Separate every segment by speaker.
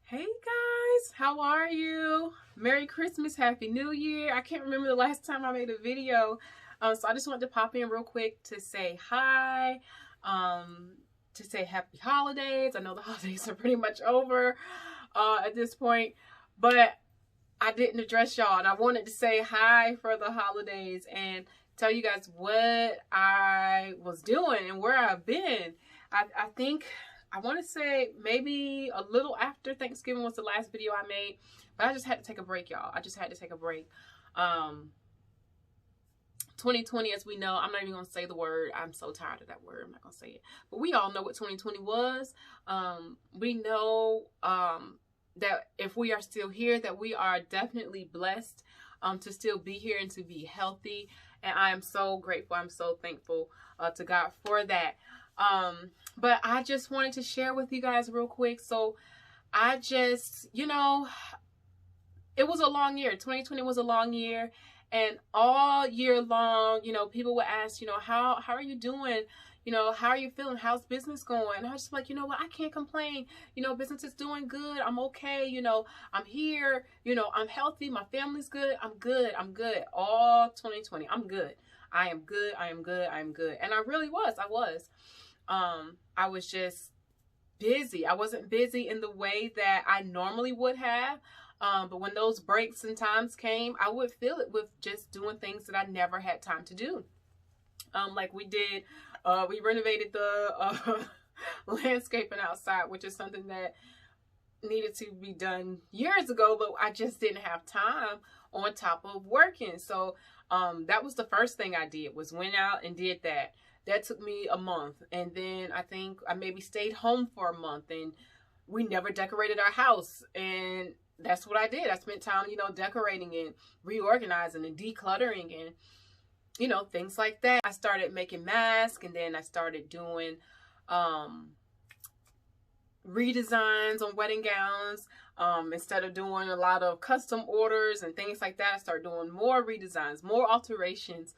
Speaker 1: Hey guys, how are you? Merry Christmas, Happy New Year. I can't remember the last time I made a video. So I just wanted to pop in real quick to say hi, um, to say happy holidays. I know the holidays are pretty much over at this point, but I didn't address y'all, and I wanted to say hi for the holidays and tell you guys what I was doing and where I've been. I think I want to say maybe a little after Thanksgiving was the last video I made, but I just had to take a break, y'all. I just had to take a break. 2020, as we know, I'm not even going to say the word. I'm so tired of that word. I'm not going to say it. But we all know what 2020 was. We know that if we are still here, that we are definitely blessed to still be here and to be healthy. And I am so grateful. I'm so thankful to God for that. But I just wanted to share with you guys real quick. So I just, it was a long year. 2020 was a long year. And all year long, people would ask, how are you doing? How are you feeling? How's business going? And I was just like, you know what? I can't complain. Business is doing good. I'm okay. I'm here. I'm healthy. My family's good. I'm good. I'm good. All 2020. I'm good. I am good. I am good. I am good. And I really was. I was just busy. I wasn't busy in the way that I normally would have. But when those breaks and times came, I would feel it with just doing things that I never had time to do. Like we did, we renovated the landscaping outside, which is something that needed to be done years ago, but I just didn't have time on top of working. So that was the first thing I did, was went out and did that. That took me a month. And then I think I maybe stayed home for a month, and we never decorated our house. And that's what I did. I spent time, decorating and reorganizing and decluttering and, things like that. I started making masks, and then I started doing redesigns on wedding gowns. Instead of doing a lot of custom orders and things like that, I started doing more redesigns, more alterations.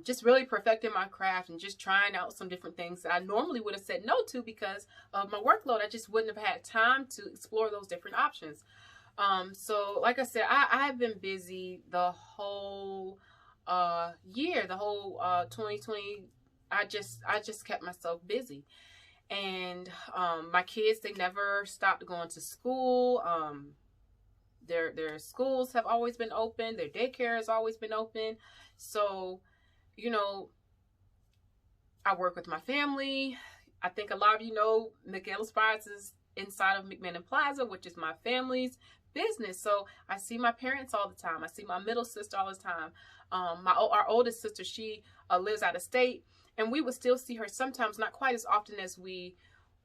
Speaker 1: Just really perfecting my craft and just trying out some different things that I normally would have said no to because of my workload. I just wouldn't have had time to explore those different options. So like I said, I've been busy the whole year, the whole 2020. I just kept myself busy. And my kids, they never stopped going to school. Their schools have always been open. Their daycare has always been open. So, I work with my family. I think a lot of you know Miguel Spies is inside of McMahon Plaza, which is my family's business. So I see my parents all the time. I see my middle sister all the time. Our oldest sister, she lives out of state, and we would still see her sometimes, not quite as often as we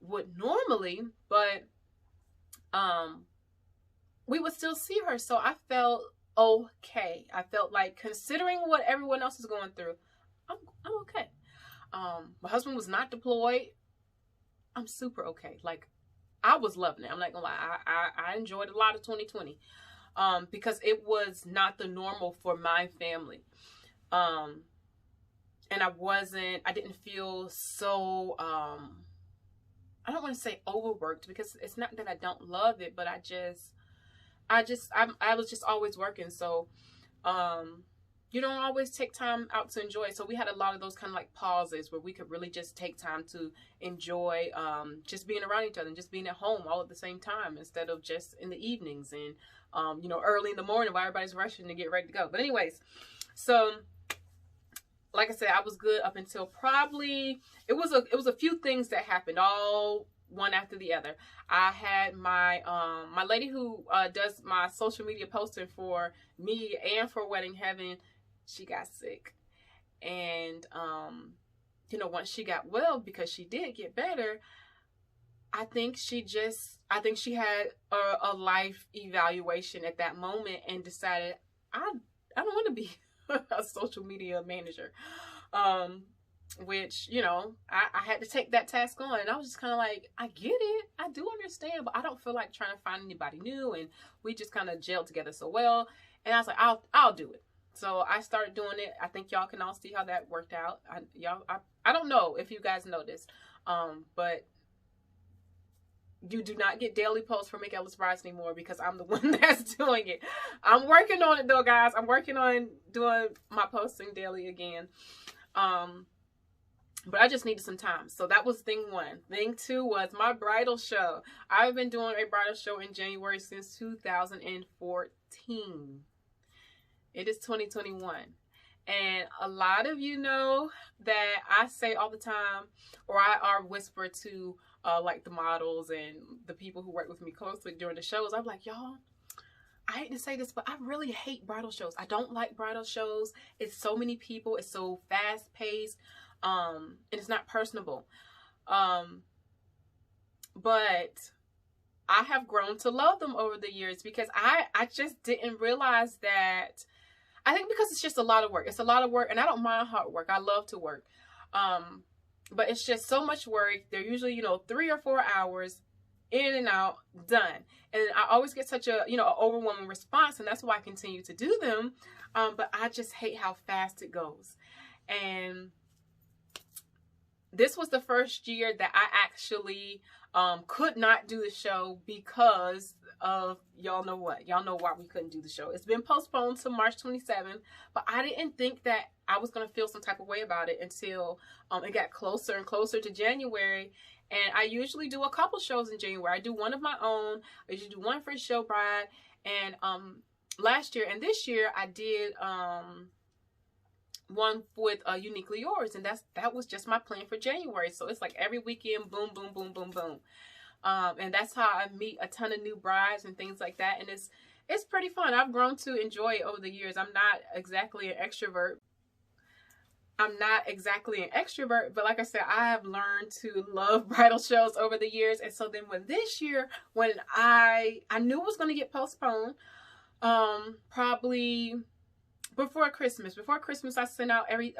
Speaker 1: would normally, but we would still see her. So I felt okay. I felt like, considering what everyone else is going through, I'm okay. My husband was not deployed. I'm super okay. Like, I was loving it. I'm not gonna lie. I enjoyed a lot of 2020 because it was not the normal for my family. And I didn't feel so, I don't want to say overworked, because it's not that I don't love it, but I was just always working. So, you don't always take time out to enjoy it. So we had a lot of those kind of like pauses where we could really just take time to enjoy just being around each other and just being at home all at the same time, instead of just in the evenings and, early in the morning while everybody's rushing to get ready to go. But anyways, so like I said, I was good up until probably, it was a few things that happened all one after the other. I had my my lady who does my social media posting for me and for Wedding Heaven. She got sick, and once she got well, because she did get better, I think she had a life evaluation at that moment and decided, I don't want to be a social media manager. Which, I had to take that task on, and I was just kind of like, I get it. I do understand, but I don't feel like trying to find anybody new, and we just kind of gelled together so well. And I was like, I'll do it. So I started doing it. I think y'all can all see how that worked out. I don't know if you guys know this, but you do not get daily posts for Make Ellis Brides anymore because I'm the one that's doing it. I'm working on it though, guys. I'm working on doing my posting daily again. But I just needed some time. So that was thing one. Thing two was my bridal show. I've been doing a bridal show in January since 2014. It is 2021. And a lot of you know that I say all the time, or I whisper to like the models and the people who work with me closely during the shows. I'm like, y'all, I hate to say this, but I really hate bridal shows. I don't like bridal shows. It's so many people. It's so fast paced. And it's not personable. But I have grown to love them over the years because I just didn't realize that. I think because it's just a lot of work. It's a lot of work, and I don't mind hard work. I love to work. But it's just so much work. They're usually, 3 or 4 hours in and out, done. And I always get such a, overwhelming response, and that's why I continue to do them. But I just hate how fast it goes. And this was the first year that I actually could not do the show because of, y'all know what? Y'all know why we couldn't do the show. It's been postponed to March 27th, but I didn't think that I was going to feel some type of way about it until it got closer and closer to January. And I usually do a couple shows in January. I do one of my own. I usually do one for Show Bride. And last year and this year I did one with Uniquely Yours, and that was just my plan for January. So it's like every weekend, boom, boom, boom, boom, boom. And that's how I meet a ton of new brides and things like that. And it's pretty fun. I've grown to enjoy it over the years. I'm not exactly an extrovert. But like I said, I have learned to love bridal shows over the years. And so then when I knew it was going to get postponed, probably before Christmas, I sent out an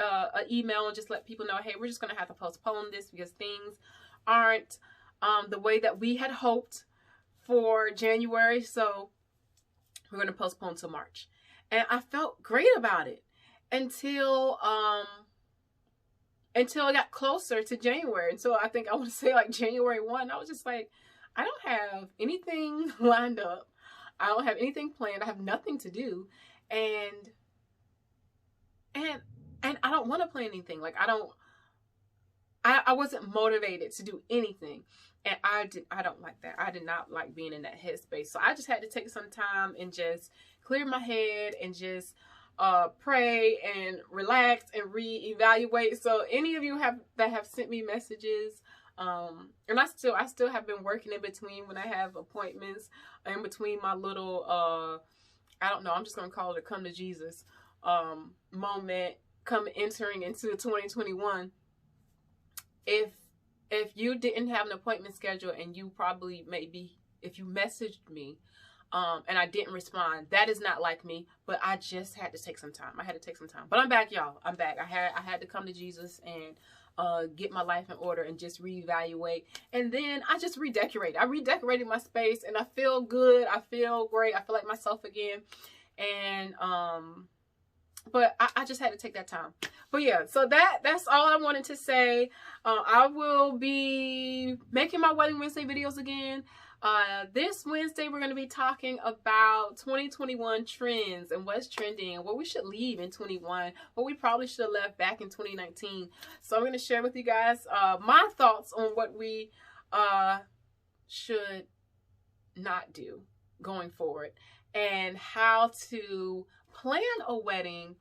Speaker 1: email and just let people know, hey, we're just going to have to postpone this because things aren't the way that we had hoped for January. So we're going to postpone to March. And I felt great about it until it got closer to January. And so I think I want to say like January 1, I was just like, I don't have anything lined up. I don't have anything planned. I have nothing to do. And I don't want to plan anything. Like I wasn't motivated to do anything. And I don't like that. I did not like being in that headspace. So I just had to take some time and just clear my head and just pray and relax and reevaluate. So any of you that have sent me messages, and I still have been working in between when I have appointments, in between my little I don't know, I'm just gonna call it a come to Jesus moment, entering into 2021. If you didn't have an appointment scheduled, and you probably if you messaged me and I didn't respond, that is not like me. But I just had to take some time. But I'm back, y'all. I'm back. I had to come to Jesus and get my life in order and just reevaluate. And then I just redecorate. I redecorated my space, and I feel good. I feel great. I feel like myself again. And but I just had to take that time. But yeah, so that's all I wanted to say. I will be making my Wedding Wednesday videos again. This Wednesday, we're going to be talking about 2021 trends and what's trending and what we should leave in 21, what we probably should have left back in 2019. So I'm going to share with you guys my thoughts on what we should not do going forward and how to plan a wedding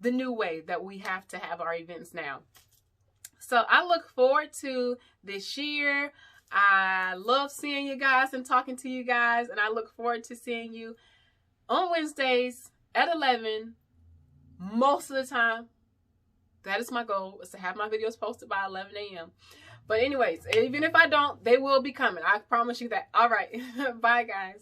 Speaker 1: the new way that we have to have our events now. So I look forward to this year. I love seeing you guys and talking to you guys, and I look forward to seeing you on Wednesdays at 11 most of the time. That is my goal, is to have my videos posted by 11 a.m. But anyways, even if I don't, they will be coming. I promise you that. All right. Bye, guys.